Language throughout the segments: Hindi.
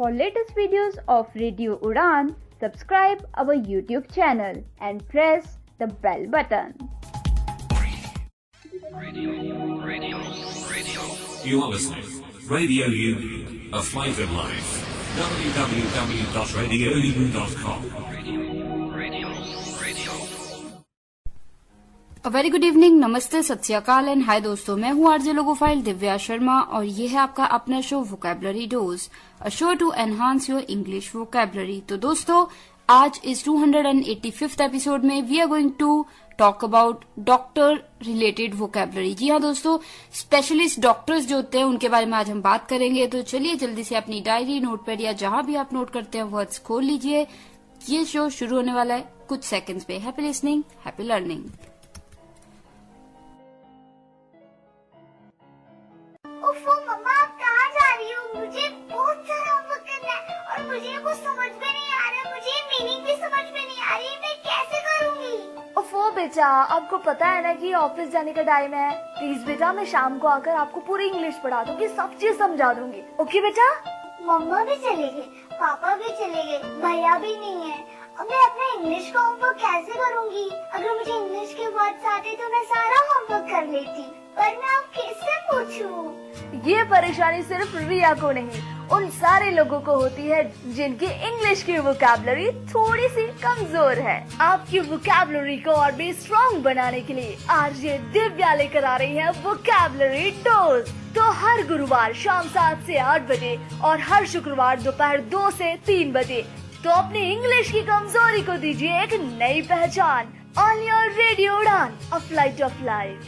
For latest videos of Radio Udan, subscribe our YouTube channel and press the bell button. Radio. You are listening. Radio U, a flavored life. www.radiou.com. A very good evening, नमस्ते, सत श्री अकाल एंड हाय दोस्तों, मैं हूँ आरजे लोगोफाइल दिव्या शर्मा और ये है आपका अपना show vocabulary dose, a show to enhance your English vocabulary. तो दोस्तों, आज इस 285th एपिसोड में we are going to talk about doctor related vocabulary. जी हाँ दोस्तों, स्पेशलिस्ट डॉक्टर्स जो होते हैं उनके बारे में आज हम बात करेंगे। तो चलिए जल्दी से अपनी डायरी, नोटपैड या जहां भी आप नोट करते हैं वर्ड्स खोल लीजिए। ये शो शुरू होने वाला है कुछ सेकंड्स पे। Happy listening, happy learning. ओफो मम्मा, आप कहाँ जा रही हो? मुझे बहुत सारा होमवर्क करना है और मुझे कुछ समझ में नहीं आ रहा, मुझे मीनिंग भी समझ में नहीं आ रही, मैं कैसे करूँगी? ओफो बेटा, आपको पता है ना कि ऑफिस जाने का टाइम है। प्लीज बेटा, मैं शाम को आकर आपको पूरी इंग्लिश पढ़ा दूंगी, सब चीज समझा दूंगी। ओके बेटा? मम्मा भी चले गए, पापा भी चले गए, भैया भी नहीं है। अब मैं अपना इंग्लिश का होमवर्क कैसे करूँगी? अगर मुझे इंग्लिश के वर्ड्स आते तो मैं सारा होमवर्क कर लेती, पर मैं अब किससे पूछूं? ये परेशानी सिर्फ रिया को नहीं, उन सारे लोगों को होती है जिनकी इंग्लिश की वोकैबुलरी थोड़ी सी कमजोर है। आपकी वोकैबुलरी को और भी स्ट्रॉन्ग बनाने के लिए आरजे दिव्या लेकर आ रही है वोकैबुलरी डोज। तो हर गुरुवार शाम 7 से 8 बजे और हर शुक्रवार दोपहर 2 से 3 बजे तो अपनी इंग्लिश की कमजोरी को दीजिए एक नई पहचान। On your radio Udaan, a flight of life.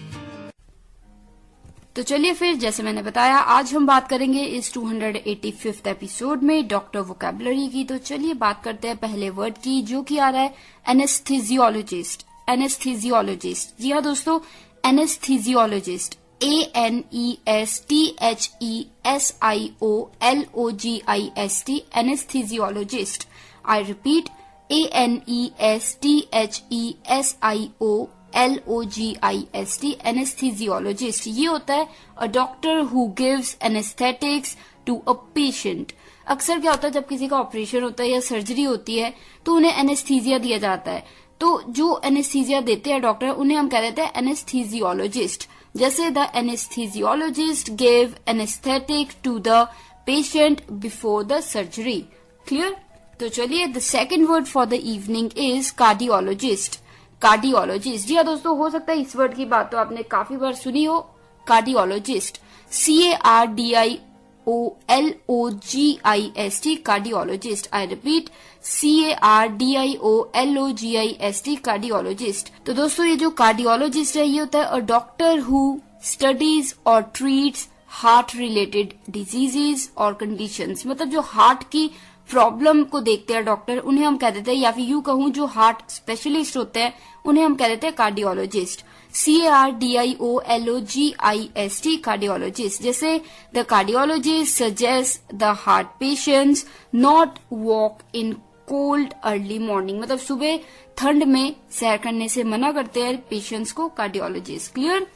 तो चलिए फिर, जैसे मैंने बताया, आज हम बात करेंगे इस 285th एपिसोड में डॉक्टर वोकैबुलरी की। तो चलिए बात करते हैं पहले वर्ड की, जो कि आ रहा है एनेस्थीजियोलॉजिस्ट। एनेस्थीजियोलॉजिस्ट, जी हाँ दोस्तों, anesthesiologist, ANESTHESIOLOGIST, anesthesiologist. I repeat, ANESTHESIOLOGIST, anesthesiologist. ये होता है a doctor who gives anesthetics to a patient. अक्सर क्या होता है, जब किसी का ऑपरेशन होता है या सर्जरी होती है तो उन्हें एनेस्थीजिया दिया जाता है। तो जो एनेस्थीजिया देते हैं डॉक्टर, उन्हें हम कह देते हैं एनेस्थीजियोलॉजिस्ट। जैसे the anesthesiologist give anesthetic to the patient before the surgery. Clear? तो चलिए, the second word for the evening is cardiologist. Cardiologist, जी हाँ दोस्तों, हो सकता है इस वर्ड की बात तो आपने काफी बार सुनी हो। Cardiologist, CARDIOLOGIST, cardiologist. I repeat, CARDIOLOGIST, cardiologist. तो दोस्तों, ये जो कार्डियोलॉजिस्ट है, ये होता है अ डॉक्टर हु स्टडीज और ट्रीट्स हार्ट रिलेटेड डिजीजेज और कंडीशंस। मतलब जो हार्ट की प्रॉब्लम को देखते हैं डॉक्टर, उन्हें हम कह देते हैं, या फिर यूं कहूं जो हार्ट स्पेशलिस्ट होते हैं, उन्हें हम कह देते हैं कार्डियोलॉजिस्ट। CARDIOLOGIST, cardiologist. जैसे the cardiologist suggest the heart patients not walk in cold early morning. मतलब सुबह ठंड में सैर करने से मना करते हैं पेशेंट्स को कार्डियोलॉजिस्ट। क्लियर?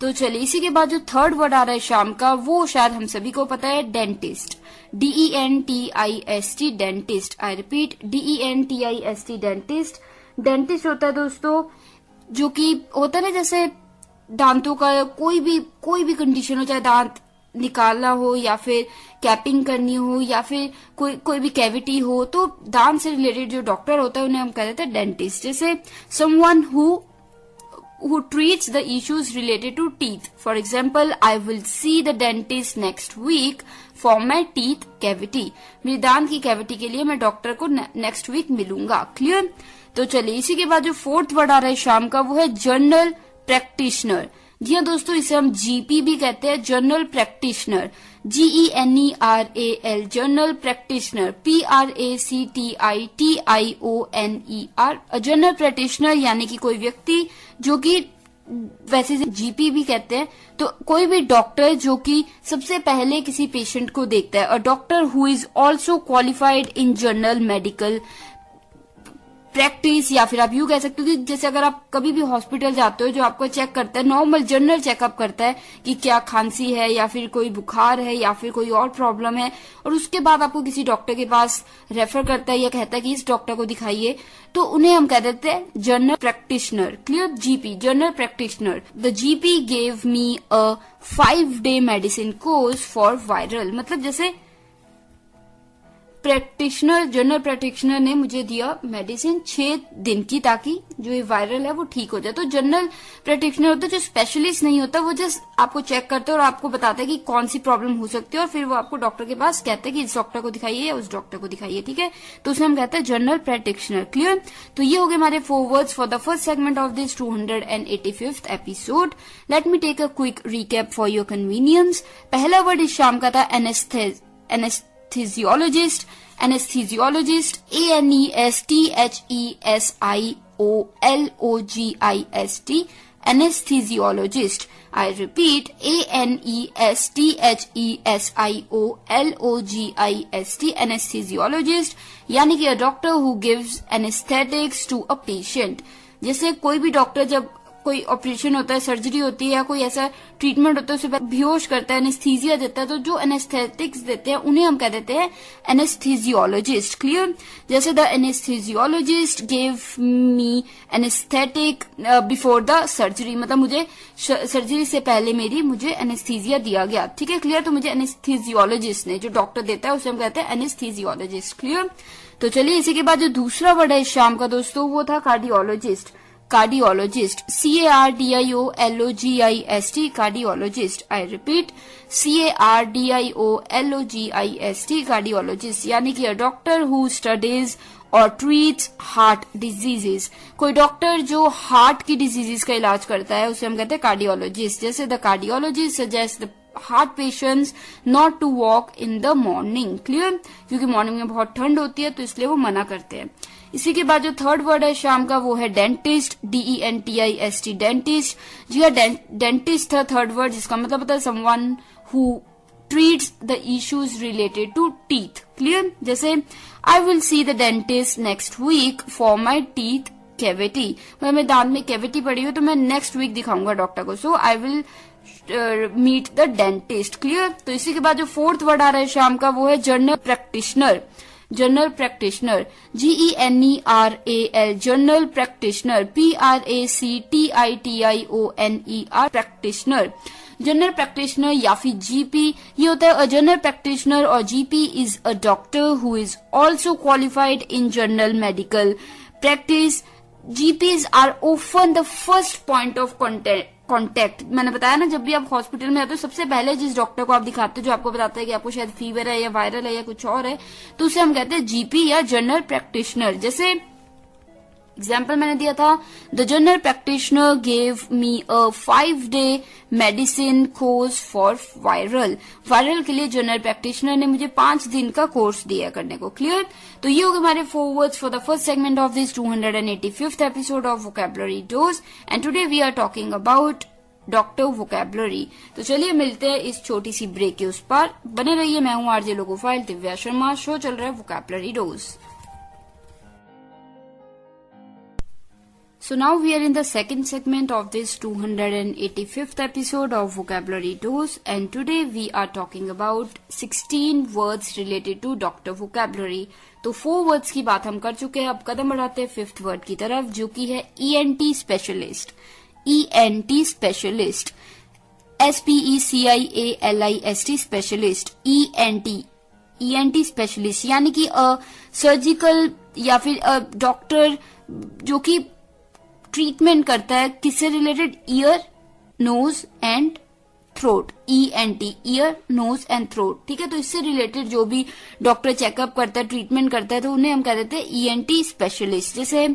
तो चलिए, इसी के बाद जो थर्ड वर्ड आ रहा है शाम का, वो शायद हम सभी को पता है, dentist. DENTIST, dentist. I repeat, DENTIST, dentist. Dentist होता है दोस्तों, जो कि होता है ना, जैसे दांतों का कोई भी कंडीशन हो, चाहे दांत निकालना हो या फिर कैपिंग करनी हो या फिर कोई भी कैविटी हो, तो दांत से रिलेटेड जो डॉक्टर होता है उन्हें हम कह देते हैं डेंटिस्ट। जैसे someone who treats the issues related to teeth. For example, I will see the dentist next week for my teeth cavity. मेरी दांत की कैविटी के लिए मैं डॉक्टर को नेक्स्ट वीक मिलूंगा। क्लियर? तो चलिए, इसी के बाद जो फोर्थ वर्ड आ रहा है शाम का, वो है जनरल प्रैक्टिशनर। जी हाँ दोस्तों, इसे हम GP भी कहते हैं, general practitioner. GENERAL, general practitioner. PRACTITIONER, general practitioner यानी कि कोई व्यक्ति जो कि, वैसे GP भी कहते हैं, तो कोई भी डॉक्टर जो कि सबसे पहले किसी पेशेंट को देखता है। A doctor who is also qualified in general medical practice, या फिर आप यूं कह सकते हो कि जैसे अगर आप कभी भी हॉस्पिटल जाते हो जो आपको चेक करता है, नॉर्मल जनरल चेकअप करता है कि क्या खांसी है या फिर कोई बुखार है या फिर कोई और प्रॉब्लम है, और उसके बाद आपको किसी डॉक्टर के पास रेफर करता है या कहता है कि इस डॉक्टर को दिखाइए, तो उन्हें हम कह देते हैं general practitioner. Clear? GP, general practitioner. The GP gave me a 5-day medicine course for viral. मतलब जैसे प्रैक्टिशनर, जनरल प्रैक्टिशनर ने मुझे दिया मेडिसिन 6 दिन की, ताकि जो ये वायरल है वो ठीक हो जाए। तो जनरल प्रैक्टिशनर होता है जो स्पेशलिस्ट नहीं होता, वो जस्ट आपको चेक करते हैं और आपको बताता है कि कौन सी प्रॉब्लम हो सकती है, और फिर वो आपको डॉक्टर के पास कहते हैं कि इस डॉक्टर को दिखाइए या उस डॉक्टर को दिखाइए। ठीक है, तो उसे हम कहते हैं जनरल प्रैक्टिशनर। क्लियर? तो ये हो गए हमारे 4 words for the first segment of this 285th episode. Let me take a quick recap for your convenience. पहला वर्ड इस शाम का था anesthesiologist, anesthesiologist, anesthesiologist, anesthesiologist. I repeat, anesthesiologist, anesthesiologist, यानी कि a doctor who gives anesthetics to a patient. जैसे कोई भी डॉक्टर जब कोई ऑपरेशन होता है, सर्जरी होती है या कोई ऐसा ट्रीटमेंट होता है, उसे बेहोश करता है, एनेस्थीसिया देता है, तो जो एनेस्थेटिक्स देते हैं उन्हें हम कह देते हैं एनेस्थीसियोलॉजिस्ट। क्लियर? जैसे the anaesthesiologist gave me anaesthetic before the surgery, मतलब मुझे सर्जरी से पहले मुझे एनेस्थीसिया दिया गया। ठीक है, क्लियर? तो मुझे एनेस्थीसियोलॉजिस्ट ने, जो डॉक्टर देता है उसे हम कहते हैं एनेस्थीसियोलॉजिस्ट। क्लियर? तो चलिए इसी के बाद जो दूसरा वर्ड है इस शाम का दोस्तों, वो था cardiologist. Cardiologist, CARDIOLOGIST, cardiologist. I repeat, CARDIOLOGIST, cardiologist, यानी कि अ डॉक्टर हु स्टडीज और ट्रीट्स हार्ट डिजीजेस। कोई डॉक्टर जो हार्ट की डिजीजेस का इलाज करता है उसे हम कहते हैं कार्डियोलॉजिस्ट। जैसे the cardiologist suggest the heart patients not to walk in the morning. Clear? क्योंकि मॉर्निंग में बहुत ठंड होती है तो इसलिए वो मना करते हैं। इसी के बाद जो थर्ड वर्ड है शाम का वो है डेंटिस्ट, DENTIST, डेंटिस्ट। जी हाँ, डेंटिस्ट था थर्ड वर्ड, जिसका मतलब होता है someone who treats the issues related to teeth. Clear? जैसे I will see the dentist next week for my teeth cavity. मेरे दांत में कैविटी पड़ी हो तो मैं नेक्स्ट वीक दिखाऊंगा डॉक्टर को, so I will meet the dentist. Clear? तो इसी के बाद जो फोर्थ वर्ड आ रहा है शाम का वो है general practitioner. General practitioner, GENERAL, general practitioner, PRACTITIONER, practitioner. General practitioner या फिर जीपी, ये होता है जनरल प्रैक्टिशनर और GP is a doctor who is also qualified in general medical practice. GPs are often the first point of contact। मैंने बताया ना, जब भी आप हॉस्पिटल में आते हो सबसे पहले जिस डॉक्टर को आप दिखाते हो, जो आपको बताता है कि आपको शायद फीवर है या वायरल है या कुछ और है, तो उसे हम कहते हैं जीपी या जनरल प्रैक्टिशनर। जैसे एग्जाम्पल मैंने दिया था, the general practitioner gave me a 5-day medicine course for viral. Viral के लिए जनरल प्रैक्टिशनर ने मुझे 5 दिन का कोर्स दिया करने को। क्लियर? तो ये हो गए हमारे 4 words for the first segment of this 285th episode of vocabulary dose, and today we are talking about doctor vocabulary. तो चलिए मिलते हैं इस छोटी सी ब्रेक के उस पार। बने रहिए, मैं हूं RJ logophile Divya Sharma. Show चल रहा है vocabulary dose. So now we are in the second segment of this 285th episode of Vocabulary Dose, and today we are talking about 16 words related to doctor vocabulary. तो 4 words की बात हम कर चुके हैं, अब कदम बढ़ाते हैं 5th word की तरफ, जो कि है ENT specialist। ENT specialist, SPECIALIST specialist, ENT specialist, यानी कि सर्जिकल या फिर डॉक्टर जो कि ट्रीटमेंट करता है किससे related, ear, nose and throat. ENT, ear, nose and throat. ठीक है, तो इससे रिलेटेड जो भी डॉक्टर चेकअप करता है, ट्रीटमेंट करता है, तो उन्हें हम कह देते हैं ENT स्पेशलिस्ट। जैसे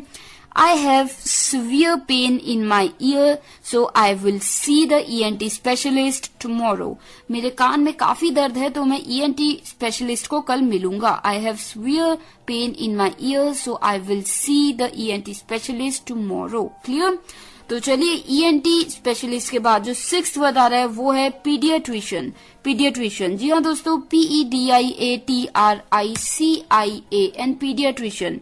I have severe pain in my ear, so I will see the ENT specialist tomorrow. मेरे कान में काफी दर्द है तो मैं ENT स्पेशलिस्ट को कल मिलूंगा। I have severe pain in my ear, so I will see the ENT specialist tomorrow. Clear? तो चलिए ENT स्पेशलिस्ट के बाद जो 6th वर्ड आ रहा है वो है पीडियाट्रिशियन। पीडियाट्रिशियन, जी हाँ दोस्तों, PEDIATRICIAN, paediatrician.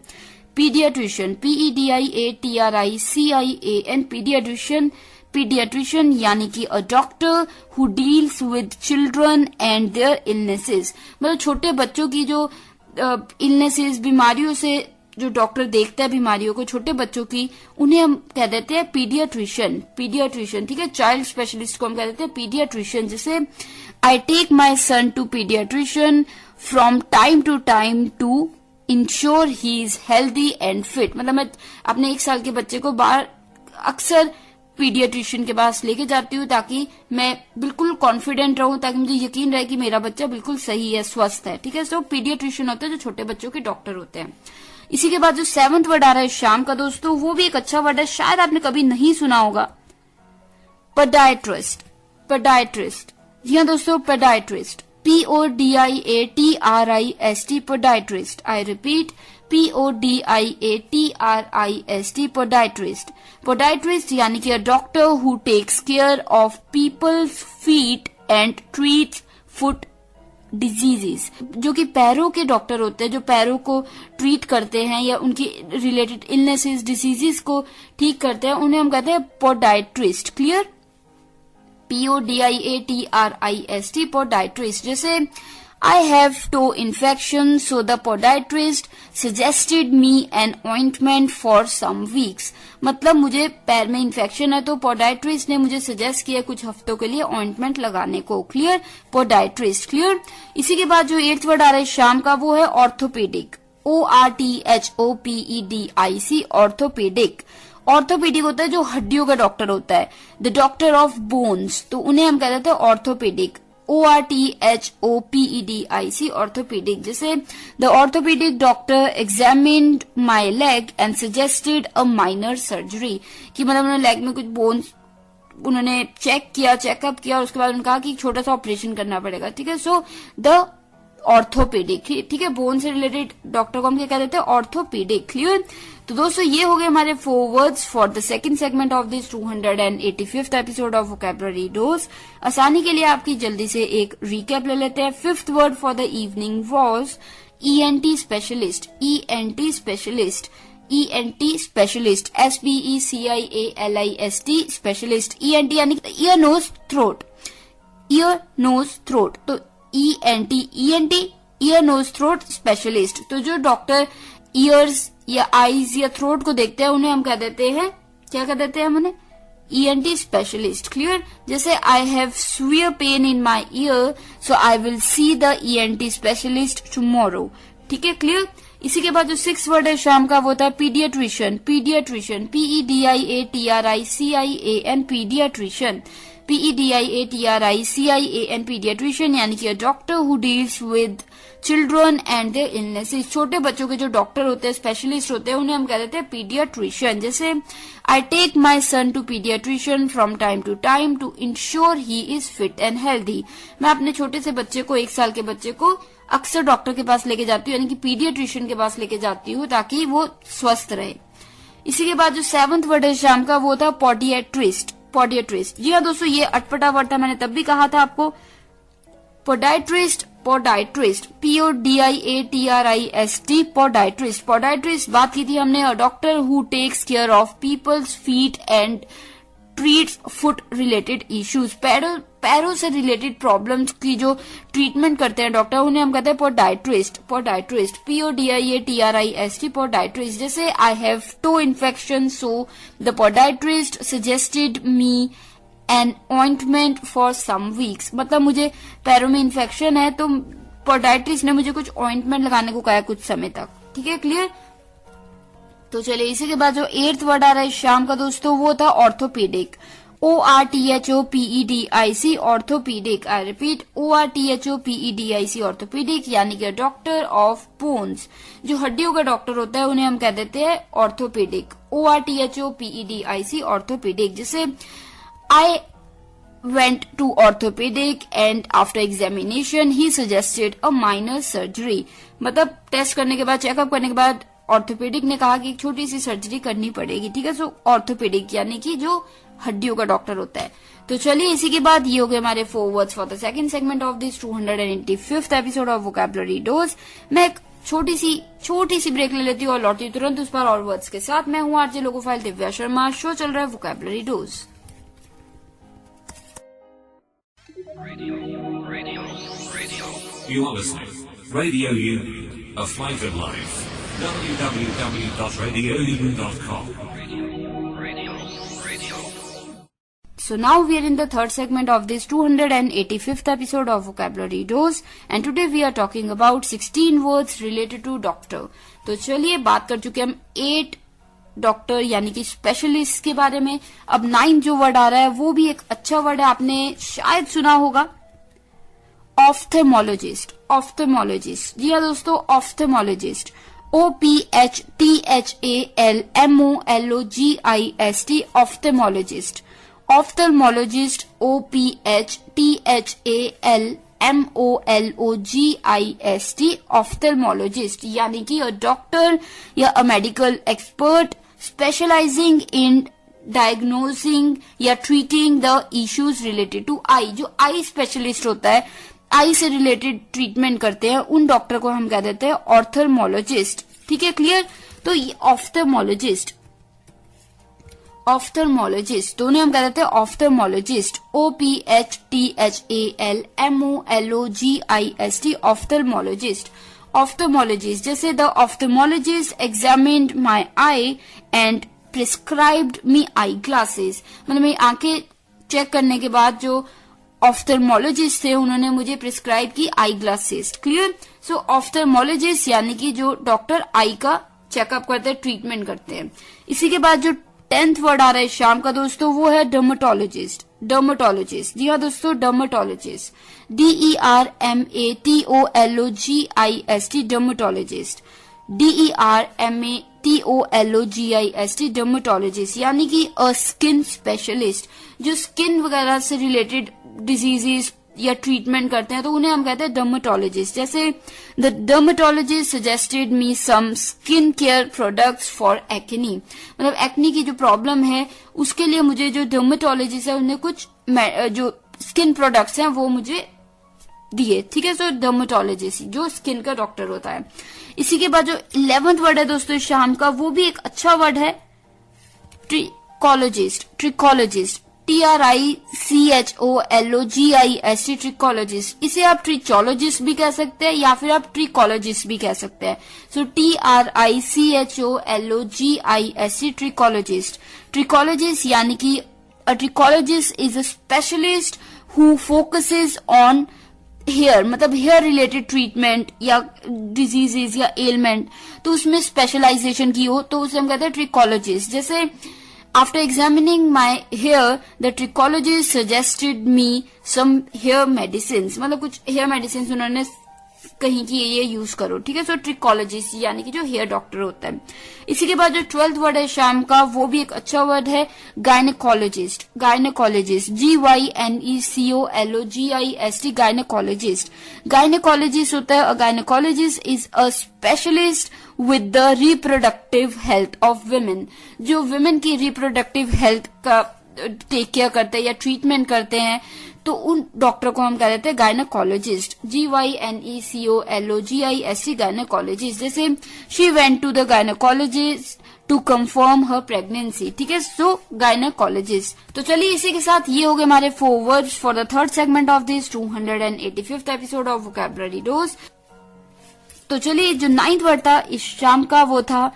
Paediatrician, PEDIATRICIAN, paediatrician, paediatrician यानी कि a doctor who deals with children and their illnesses, मतलब छोटे बच्चों की जो इलनेसेस, बीमारियों से जो डॉक्टर देखता है बीमारियों को छोटे बच्चों की, उन्हें हम कह देते हैं पीडियाट्रिशियन, पीडियाट्रिशियन, ठीक है। चाइल्ड स्पेशलिस्ट को हम कह देते हैं पीडियाट्रिशियन। जैसे I take my son to paediatrician from time to time to ensure he is healthy and fit, मतलब मैं अपने 1 साल के बच्चे को बाहर अक्सर पीडियाट्रिशियन के पास लेके जाती हूँ ताकि मैं बिल्कुल कॉन्फिडेंट रहूं, ताकि मुझे यकीन रहे कि मेरा बच्चा बिल्कुल सही है, स्वस्थ है, ठीक है। सो पीडियाट्रिशियन होते हैं जो छोटे बच्चों के डॉक्टर होते हैं। इसी के बाद जो 7th वर्ड आ रहा है शाम का दोस्तों, वो भी एक अच्छा वर्ड है, शायद आपने कभी नहीं सुना होगा, पेडाइट्रिस्ट, पेडाइट्रिस्ट। जी हाँ दोस्तों, podiatrist, PODIATRIST, podiatrist. I repeat, PODIATRIST, podiatrist. Podiatrist यानी कि a doctor who takes care of people's feet and treats foot diseases, जो कि पैरों के डॉक्टर होते हैं, जो पैरों को ट्रीट करते हैं या उनकी रिलेटेड इलनेसेस, डिजीजेस को ठीक करते हैं, उन्हें हम कहते हैं पोडाइट्रिस्ट। Clear, PODIATRIST, podiatrist. जैसे I have toe infection, so the podiatrist suggested me an ointment for some weeks. मतलब मुझे पैर में इन्फेक्शन है तो पोडाइट्रिस्ट ने मुझे सजेस्ट किया कुछ हफ्तों के लिए ऑइंटमेंट लगाने को। क्लियर, पोडाइट्रिस्ट। क्लियर। इसी के बाद जो 8th वर्ड आ रहा है शाम का, वो है ऑर्थोपेडिक, ORTHOPEDIC, ऑर्थोपेडिक। ऑर्थोपेडिक होता है जो हड्डियों का डॉक्टर होता है, द डॉक्टर ऑफ बोन्स, तो उन्हें हम कह देते हैं ऑर्थोपेडिक, ORTHOPEDIC, ऑर्थोपेडिक। जैसे the orthopaedic doctor examined my leg and suggested a minor surgery, कि मतलब उन्होंने लेग में कुछ बोन्स उन्होंने चेकअप किया और उसके बाद उन्होंने कहा कि छोटा सा ऑपरेशन करना पड़ेगा, ठीक है। सो द ऑर्थोपेडिक, ठीक है, बोन से रिलेटेड डॉक्टर को हम क्या कह देते हैं, ऑर्थोपेडिक। क्लियर। तो दोस्तों ये हो गए हमारे 4 words for the second segment of this 285th episode of vocabulary dose. आसानी के लिए आपकी जल्दी से एक रिकैप ले लेते हैं। 5th word for the evening was ENT specialist, ENT specialist, ENT specialist, SPECIALIST, specialist. ENT यानी ear nose throat, ear nose throat, तो ENT ear nose throat specialist. तो जो डॉक्टर ईयर्स या आईज या थ्रोट को देखते हैं उन्हें हम कह देते हैं, क्या कह देते हैं हम उन्हें, ENT स्पेशलिस्ट। क्लियर। जैसे I have severe pain in my year, so I will see the ENT specialist tomorrow, ठीक है। क्लियर। इसी के बाद जो 6th वर्ड है शाम का, वो होता है paediatrician, paediatrician, PEDIATRICIAN, paediatrician, PEDIATRICIAN, paediatrician यानी कि a doctor who deals with children and their illnesses, छोटे बच्चों के जो डॉक्टर होते हैं, स्पेशलिस्ट होते हैं, उन्हें हम कह देते हैं पीडियाट्रिशियन। जैसे I take my son to paediatrician from time to ensure he is fit and healthy, मैं अपने छोटे से बच्चे को, 1 साल के बच्चे को अक्सर डॉक्टर के पास लेके जाती हूँ, यानी कि पीडियाट्रिशियन के पास लेके जाती हूँ ताकि वो स्वस्थ रहे। इसी के बाद जो 7th वर्ड है शाम का, वो था पोडियाट्रिस्ट, पोडियाट्रिस्ट। जी हाँ दोस्तों, ये अटपटा वर्ड था, मैंने तब भी कहा था आपको। पोडाइट्रिस्ट, पोडाइट्रिस्ट, PODIATRIST, पोडाइट्रिस्ट। पोडाइट्रिस्ट बात की थी हमने, a doctor who takes care of people's feet and treats foot related issues, पैरों से रिलेटेड प्रॉब्लम्स की जो ट्रीटमेंट करते हैं डॉक्टर, उन्हें हम कहते हैं पोडाइट्रिस्ट, पोडाइट्रिस्ट, PODIATRIST, पोडाइट्रिस्ट। जैसे I have toe infection, so the podiatrist suggested me an ointment for some weeks, मतलब मुझे पैरों में इन्फेक्शन है तो पोडाइट्रिस्ट ने मुझे कुछ ऑइंटमेंट लगाने को कहा कुछ समय तक, ठीक है। क्लियर। तो चलिए इसी के बाद जो 8th वर्ड आ रहा है शाम का दोस्तों, वो था orthopaedic, ORTHOPEDIC, orthopaedic. I repeat, ORTHOPEDIC, orthopaedic यानी कि डॉक्टर ऑफ बोन्स, जो हड्डियों का डॉक्टर होता है उन्हें हम कह देते हैं ऑर्थोपेडिक, ORTHOPEDIC, ऑर्थोपेडिक। जैसे I went to orthopedic and after examination he suggested a minor surgery, मतलब टेस्ट करने के बाद, चेकअप करने के बाद ऑर्थोपेडिक ने कहा कि एक छोटी सी सर्जरी करनी पड़ेगी, ठीक है। सो ऑर्थोपेडिक यानी कि जो हड्डियों का डॉक्टर होता है। तो चलिए इसी के बाद ये हो गए हमारे 4 words for the second segment of this 285th episode of vocabulary dose. मैं एक छोटी सी ब्रेक ले लेती हूँ और लौटती हूँ तुरंत उस पर और वर्ड्स के साथ। मैं हूँ आरजे लोकोफाइल दिव्या शर्मा। शो चल रहा है vocabulary dose. You are listening. Radio U, a flavored life. www.radiou.com. So now we are in the third segment of this 285th episode of Vocabulary Dose, and today we are talking about 16 words related to doctor. तो चलिए बात कर चुके हम 8 डॉक्टर यानी कि स्पेशलिस्ट के बारे में। अब 9 जो वर्ड आ रहा है वो भी एक अच्छा वर्ड है, आपने शायद सुना होगा, ऑफ्थेमोलॉजिस्ट। ऑफ्थेमोलॉजिस्ट, जी हाँ दोस्तों, ऑफ्थेमोलॉजिस्ट, OPHTHALMOLOGIST, ऑफ्थेमोलॉजिस्ट। ऑफ्थेमोलॉजिस्ट, OPHTHALMOLOGIST, ऑफ्थेमोलॉजिस्ट, यानी कि अ डॉक्टर या a medical expert specialising in diagnosing या treating the issues related to eye. जो आई स्पेशलिस्ट होता है, आई से रिलेटेड ट्रीटमेंट करते हैं, उन डॉक्टर को हम कह देते हैं ऑर्थोमोलॉजिस्ट। ठीक है, क्लियर। तो ये ऑफ्थेमोलॉजिस्ट, ऑफ्थेमोलॉजिस्ट दोनों हम कह देते हैं ऑफ्थेमोलॉजिस्ट, OPHTHALMOLOGIST, ऑफ्थेमोलॉजिस्ट। ऑफ्थेमोलॉजिस्ट, जैसे the ophthalmologist examined my eye and prescribed me eye glasses, मतलब मेरी आंखें चेक करने के बाद जो ऑफ्थेमोलॉजिस्ट थे उन्होंने मुझे प्रिस्क्राइब की आई ग्लासेस। क्लियर। सो ऑफ्थेमोलॉजिस्ट यानी कि जो डॉक्टर आई का चेकअप करते हैं, ट्रीटमेंट करते हैं। इसी के बाद जो 10th वर्ड आ रहा है शाम का दोस्तों, वो है डर्मेटोलॉजिस्ट। डर्मेटोलॉजिस्ट, जी हाँ दोस्तों, dermatologist, DERMATOLOGIST, dermatologist, DERMATOLOGIST, dermatologist, यानी कि अ स्किन स्पेशलिस्ट, जो स्किन वगैरह से रिलेटेड डिजीजेस या ट्रीटमेंट करते हैं तो उन्हें हम कहते हैं डर्मेटोलॉजिस्ट। जैसे the dermatologist suggested me some skin care products for acne, मतलब एक्नी की जो प्रॉब्लम है उसके लिए मुझे जो डर्मेटोलॉजिस्ट है उन्हें कुछ जो स्किन प्रोडक्ट्स हैं वो मुझे दिए। ठीक है, सो डर्मेटोलॉजिस्ट जो स्किन का डॉक्टर होता है। इसी के बाद जो 11th वर्ड है दोस्तों शाम का, वो भी एक अच्छा वर्ड है, ट्रिकोलॉजिस्ट। ट्रिकोलॉजिस्ट, TRICHOLOGIST, ट्रिकोलॉजिस्ट। इसे आप ट्रिचोलॉजिस्ट भी कह सकते हैं या फिर आप ट्रिकोलॉजिस्ट भी कह सकते हैं। सो TRICHOLOGIST, ट्रिकोलॉजिस्ट। ट्रिकोलॉजिस्ट यानी कि a trichologist is a specialist who focuses on hair, मतलब हेयर रिलेटेड ट्रीटमेंट या डिजीजेज या एलमेंट, तो उसमें स्पेशलाइजेशन की हो तो उसे हम कहते हैं ट्रिकोलॉजिस्ट। जैसे after examining my hair the trichologist suggested me some hair medicine, मतलब कुछ हेयर मेडिसिन उन्होंने कहीं की ये यूज करो। ठीक है, सो ट्रिकोलॉजिस्ट यानी कि जो हेयर डॉक्टर होता है। इसी के बाद जो 12th वर्ड है शाम का, वो भी एक अच्छा वर्ड है, gynaecologist. Gynaecologist, GYNECOLOGIST, gynaecologist. Gynaecologist होता है, gynaecologist is a specialist with the reproductive health of women, जो वुमेन की रिप्रोडक्टिव हेल्थ का टेक केयर करते हैं या ट्रीटमेंट करते हैं, तो उन डॉक्टर को हम कह देते हैं गायनेकोलॉजिस्ट, GYNECOLOGIST, गायनेकोलॉजिस्ट। जैसे she went to the gynaecologist to confirm her pregnancy. ठीक है, सो गायनेकोलॉजिस्ट। तो चलिए इसी के साथ ये हो गए हमारे 4 words for the third segment of this 285th episode of vocabulary dose. तो चलिए जो 9th वर्ड था इस शाम का, वो था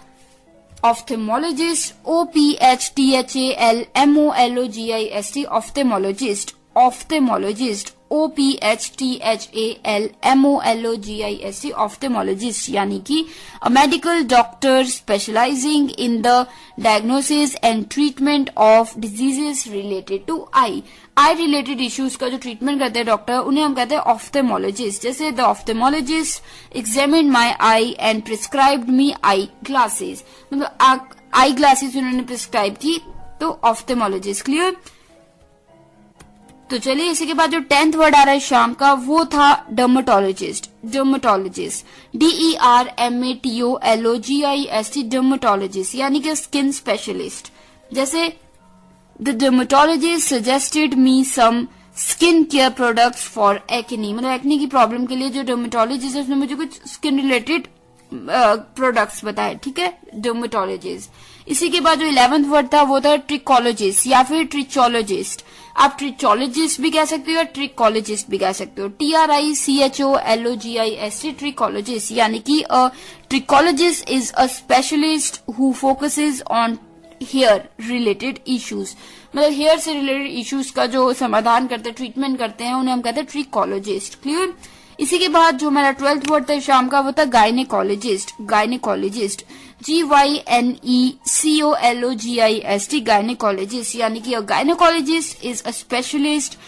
ऑफ्थेमोलॉजिस्ट, OPHTHALMOLOGIST, ऑफ्थेमोलॉजिस्ट। ऑफ्थेमोलॉजिस्ट, OPHTHALMOLOGIST, ऑफ्थेमोलॉजिस्ट, यानी कि a medical doctor specialising in the diagnosis and treatment of diseases related to eye. Eye related issues का जो ट्रीटमेंट करते हैं डॉक्टर, उन्हें हम कहते हैं ऑफ्थेमोलॉजिस्ट। जैसे the ophthalmologist examined my eye and prescribed me eye glasses, मतलब आई ग्लासेस उन्होंने प्रिस्क्राइब की, तो ऑफ्थेमोलॉजिस्ट। क्लियर। तो चलिए इसी के बाद जो 10th वर्ड आ रहा है शाम का, वो था डर्मेटोलॉजिस्ट। डर्मेटोलॉजिस्ट, DERMATOLOGIST, डर्मेटोलॉजिस्ट, यानी कि स्किन स्पेशलिस्ट। जैसे the dermatologist suggested me some skin care products for acne, मतलब एक्नी की प्रॉब्लम के लिए जो डर्मेटोलॉजिस्ट है उसने मुझे कुछ स्किन रिलेटेड प्रोडक्ट्स बताए, ठीक है, डर्मेटोलॉजिस्ट। इसी के बाद जो 11th वर्ड था वो था ट्रिकोलॉजिस्ट या फिर ट्रिचोलॉजिस्ट। आप ट्रिचोलॉजिस्ट भी कह सकते हो या ट्रिकोलॉजिस्ट भी कह सकते हो। TRICHOLOGIST, ट्रिकोलॉजिस्ट, यानी कि trichologist is a specialist who focuses on hair related issues, मतलब हेयर से रिलेटेड इश्यूज का जो समाधान करते हैं, ट्रीटमेंट करते हैं, उन्हें हम कहते हैं ट्रिकोलॉजिस्ट। क्लियर। इसी के बाद जो मेरा 12th वर्ड था शाम का वो था गायनेकोलॉजिस्ट। गायनेकोलॉजिस्ट GYNECOLOGIST, गायनेकोलॉजिस्ट, यानी कि gynaecologist is a specialist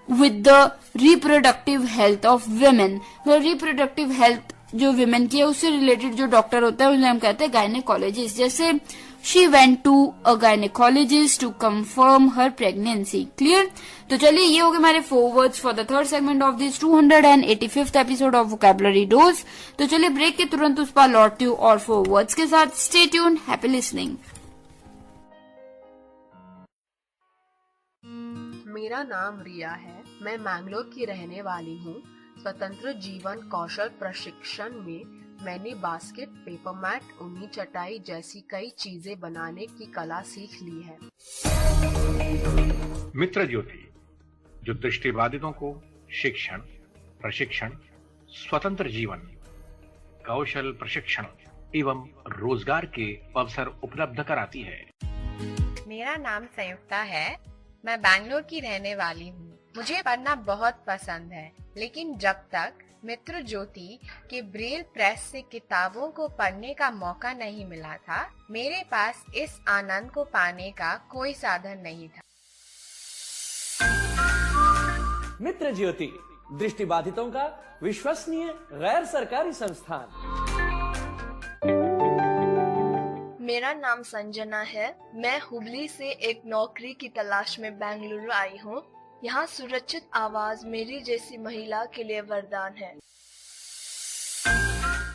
with the reproductive health of women, मतलब रिप्रोडक्टिव हेल्थ जो वुमेन की है उससे रिलेटेड जो डॉक्टर होता है उन्हें हम कहते हैं गायनेकोलॉजिस्ट। जैसे she went to a gynecologist to confirm her pregnancy. Clear? तो चलिए ये हो गए हमारे 4 words for the third segment of this 285th episode of Vocabulary Dose। तो चलिए ब्रेक के तुरंत उस पर लौटती हूँ और 4 words के साथ। Stay tuned, happy listening। मेरा नाम रिया है, मैं मैंगलोर की रहने वाली हूँ। स्वतंत्र जीवन कौशल प्रशिक्षण में मैंने बास्केट, पेपर मैट, ऊनी चटाई जैसी कई चीजें बनाने की कला सीख ली है। मित्र ज्योति, जो दृष्टिबाधितों को शिक्षण, प्रशिक्षण, स्वतंत्र जीवन, कौशल प्रशिक्षण एवं रोजगार के अवसर उपलब्ध कराती है। मेरा नाम संयुक्ता है, मैं बैंगलोर की रहने वाली हूँ। मुझे पढ़ना बहुत पसंद है, लेकिन जब तक मित्र ज्योति के ब्रेल प्रेस से किताबों को पढ़ने का मौका नहीं मिला था, मेरे पास इस आनंद को पाने का कोई साधन नहीं था। मित्र ज्योति, दृष्टिबाधितों का विश्वसनीय गैर सरकारी संस्थान। मेरा नाम संजना है, मैं हुबली से एक नौकरी की तलाश में बेंगलुरु आई हूँ। यहाँ सुरक्षित आवाज मेरी जैसी महिला के लिए वरदान है।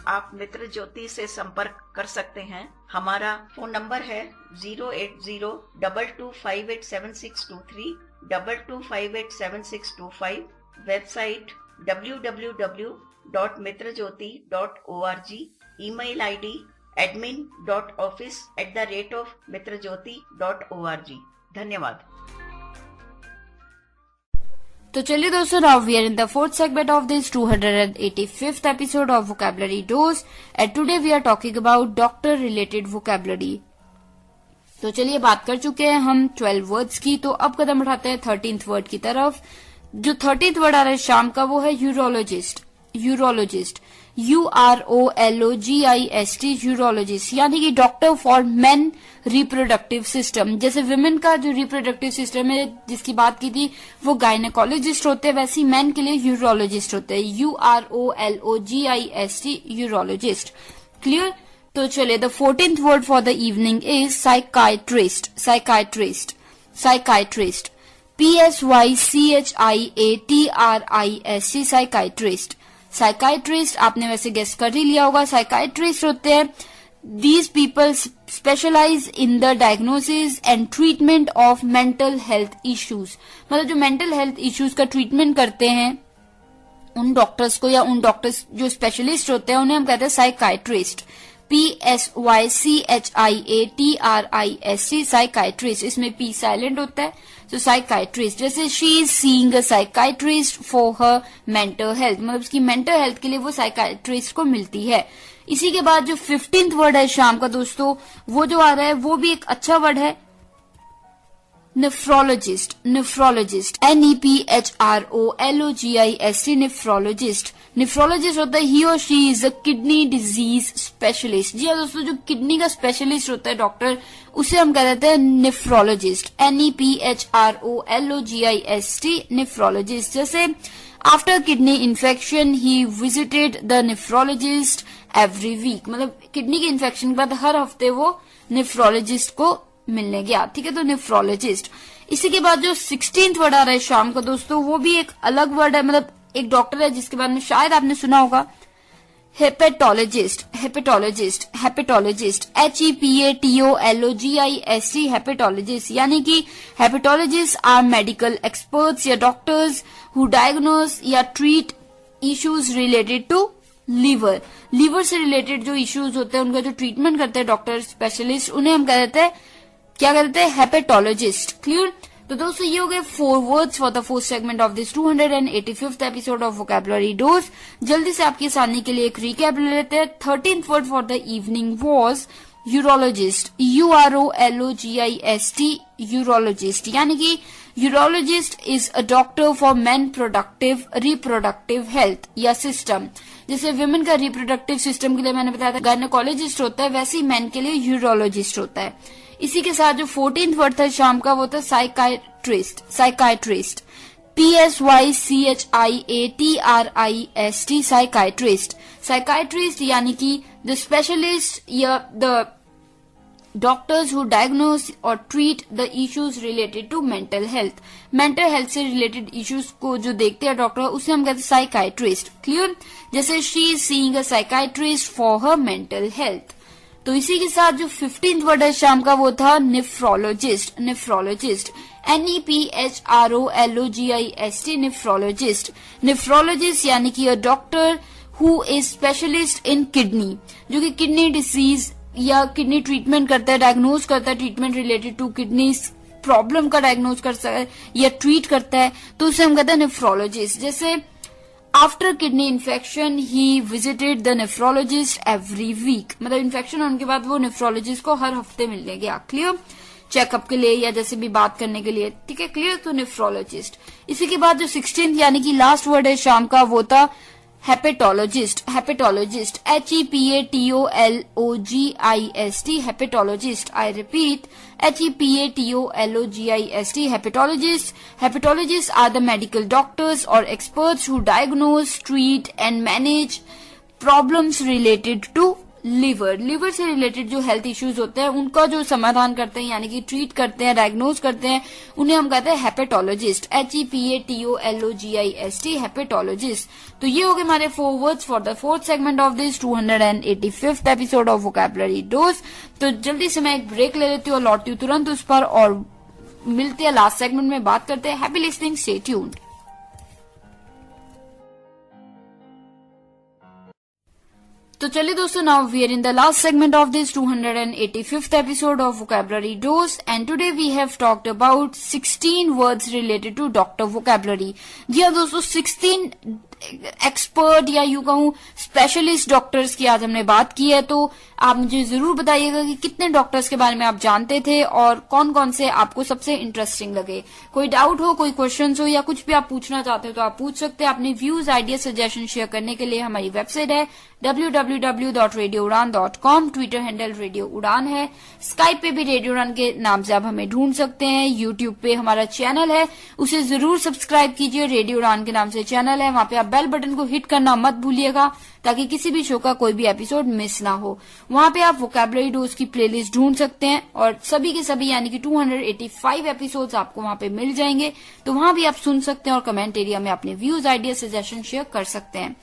आप मित्र ज्योति से संपर्क कर सकते हैं। हमारा फोन नंबर है 08022587623, 22587625, website www.mitrajyoti.org, email ID admin.office@mitrajyoti.org। धन्यवाद। तो चलिए दोस्तों, now we are in the 4th segment of this 285th episode of Vocabulary Dose, and today we are talking about doctor related vocabulary। तो चलिए बात कर चुके हैं हम 12 words की, तो अब कदम उठाते हैं 13th word की तरफ। जो 13th word आ रहा है शाम का वो है यूरोलॉजिस्ट। यूरोलॉजिस्ट UROLOGIST, यूरोलॉजिस्ट, यानी कि doctor for main reproductive system. जैसे विमेन का जो रिप्रोडक्टिव सिस्टम है जिसकी बात की थी वो गायनेकोलॉजिस्ट होते हैं, वैसे मेन के लिए यूरोलॉजिस्ट होते हैं। UROLOGIST, urologist. क्लियर। तो चलिए the 14th word for the evening is psychiatrist. Psychiatrist, psychiatrist PSYCHIATRIST, psychiatrist. Psychiatrist आपने वैसे गेस कर ही लिया होगा, साइकाइट्रिस्ट होते हैं these people specialise in the diagnosis and treatment of mental health issues, मतलब जो मेंटल हेल्थ इश्यूज का ट्रीटमेंट करते हैं उन डॉक्टर्स को, या उन डॉक्टर्स जो स्पेशलिस्ट होते हैं उन्हें हम कहते हैं साइकाइट्रिस्ट। PSYCHIATRIST, साइकाइट्रिस्ट, इसमें P साइलेंट होता है, तो साइकाइट्रिस्ट। जैसे she is seeing a psychiatrist for her mental health, मतलब उसकी मेंटल हेल्थ के लिए वो साइकाइट्रिस्ट को मिलती है। इसी के बाद जो 15th वर्ड है शाम का दोस्तों, वो जो आ रहा है वो भी एक अच्छा वर्ड है, nephrologist. Nephrologist NEPHROLOGIST, nephrologist. Nephrologist होता है ही और she is a kidney disease specialist. जी हाँ दोस्तों, जो किडनी का स्पेशलिस्ट होता है डॉक्टर, उसे हम कह देते हैं नेफ्रोलॉजिस्ट। NEPHROLOGIST, nephrologist. जैसे after kidney infection he visited the nephrologist every week, मतलब किडनी के इन्फेक्शन के बाद हर हफ्ते वो नेफ्रोलॉजिस्ट को मिलने गया। ठीक है, तो नेफ्रोलॉजिस्ट। इसी के बाद जो 16th वर्ड आ रहा है शाम का दोस्तों, वो भी एक अलग वर्ड है, मतलब एक डॉक्टर है जिसके बारे में शायद आपने सुना होगा, hepatologist. Hepatologist, hepatologist HEPATOLOGIST, hepatologist, यानी कि हेपेटोलॉजिस्ट आर मेडिकल एक्सपर्ट्स या डॉक्टर्स हु डायग्नोज या treat issues related to liver से रिलेटेड जो इश्यूज होते हैं उनका जो ट्रीटमेंट करते हैं डॉक्टर स्पेशलिस्ट, उन्हें हम कह देते हैं, क्या कहते हैं, हेपेटोलॉजिस्ट। क्लियर। तो दोस्तों ये हो गए 4 words for the first segment of this 285th episode of vocabulary dose. जल्दी से आपकी आसानी के लिए एक रिकैप ले लेते हैं। 13th word for the evening was urologist, UROLOGIST, urologist, यानी कि urologist is a doctor for main productive reproductive health या सिस्टम। जैसे विमेन का रिप्रोडक्टिव सिस्टम के लिए मैंने बताया था गायनेकोलॉजिस्ट होता है, वैसे ही मैन के लिए यूरोलॉजिस्ट होता है। इसी के साथ जो 14th वर्ड था शाम का वो था psychiatrist, psychiatrist, PSYCHIATRIST, psychiatrist. Psychiatrist यानी कि द स्पेशलिस्ट या द डॉक्टर्स हु डायग्नोस और treat the issues related to mental health. Mental health से रिलेटेड इश्यूज को जो देखते हैं डॉक्टर, उसे हम कहते हैं साइकाइट्रिस्ट। क्लियर। जैसे she is seeing a psychiatrist for her mental health. तो इसी के साथ जो 15th वर्ड है शाम का वो था nephrologist, nephrologist, NEPHROLOGIST, nephrologist. Nephrologist यानी कि a doctor who is specialist in kidney, जो कि किडनी डिसीज या किडनी ट्रीटमेंट करता है, डायग्नोज करता है, treatment related to kidney problem का डायग्नोज करता है या ट्रीट करता है, तो उसे हम कहते हैं नेफ्रोलॉजिस्ट। जैसे after kidney infection he visited the nephrologist every week, मतलब इन्फेक्शन होने के बाद वो नेफ्रोलॉजिस्ट को हर हफ्ते मिलने गया। क्लियर। चेकअप के लिए या जैसे भी बात करने के लिए, ठीक है, क्लियर। तो नेफ्रोलॉजिस्ट। इसी के बाद जो 16th यानी कि लास्ट वर्ड है शाम का वो था hepatologist, hepatologist, HEPATOLOGIST, hepatologist. I repeat, HEPATOLOGIST, hepatologist. Hepatologist are the medical doctors और experts who diagnose, treat and manage problems related to liver. Liver से रिलेटेड जो हेल्थ इश्यूज होते हैं उनका जो समाधान करते हैं, यानी कि ट्रीट करते हैं, डायग्नोज करते हैं, उन्हें हम कहते हैं हेपेटोलॉजिस्ट, HEPATOLOGIST, हेपेटोलॉजिस्ट। तो ये हो गए हमारे 4 words for the 4th segment of this 285th episode of vocabulary dose. तो जल्दी से मैं एक ब्रेक ले लेती हूँ और लौटती हूँ तुरंत उस पर, और मिलते हैं लास्ट सेगमेंट में, बात करते हैं। Happy listening, stay tuned. तो चलिए दोस्तों, now we are in the last segment of this 285th episode of vocabulary dose and today we have talked about 16 words related to doctor vocabulary. जी हाँ दोस्तों, 16 एक्सपर्ट या यूं कहूं स्पेशलिस्ट डॉक्टर्स की आज हमने बात की है। तो आप मुझे जरूर बताइएगा कि कितने डॉक्टर्स के बारे में आप जानते थे और कौन कौन से आपको सबसे इंटरेस्टिंग लगे। कोई डाउट हो, कोई क्वेश्चन हो या कुछ भी आप पूछना चाहते हो तो आप पूछ सकते हैं। अपने व्यूज, आइडिया, सजेशन शेयर करने के लिए हमारी वेबसाइट है www.radioudan.com, ट्विटर हैंडल रेडियो उड़ान है, स्काइप पे भी रेडियो उड़ान के नाम से आप हमें ढूंढ सकते हैं, यूट्यूब पे हमारा चैनल है, उसे जरूर सब्सक्राइब कीजिए, रेडियो उड़ान के नाम से चैनल है, वहां पे आप बेल बटन को हिट करना मत भूलिएगा ताकि किसी भी शो का कोई भी एपिसोड मिस ना हो। वहां पे आप वोकैबुलरी डोज की प्लेलिस्ट ढूंढ सकते हैं और सभी के सभी यानी कि 285 एपिसोड्स आपको वहां पे मिल जाएंगे। तो वहां भी आप सुन सकते हैं और कमेंट एरिया में अपने व्यूज, आइडिया, सजेशन शेयर कर सकते हैं।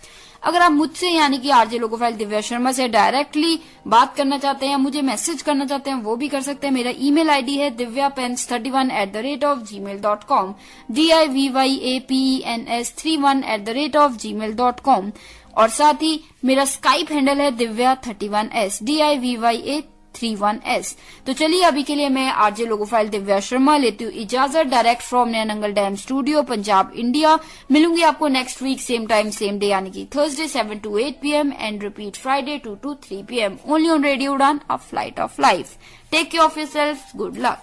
अगर आप मुझसे यानी कि आरजे लोकोफाइल दिव्या शर्मा से डायरेक्टली बात करना चाहते हैं या मुझे मैसेज करना चाहते हैं वो भी कर सकते हैं। मेरा ईमेल आईडी है divyapens31@gmail.com, DIVYAPENS31@gmail.com और साथ ही मेरा स्काइप हैंडल है दिव्या31s, DIVYA31s। तो चलिए अभी के लिए मैं आरजे लोकोफाइल दिव्या शर्मा लेती हूँ इजाजत, direct from Nainangal dam studio, Punjab, India. मिलूंगी आपको next week same time same day यानी कि Thursday 7 to 8 PM and repeat Friday 2 to 3 PM only on radio Udaan, a flight of life. Take care of yourself, good luck.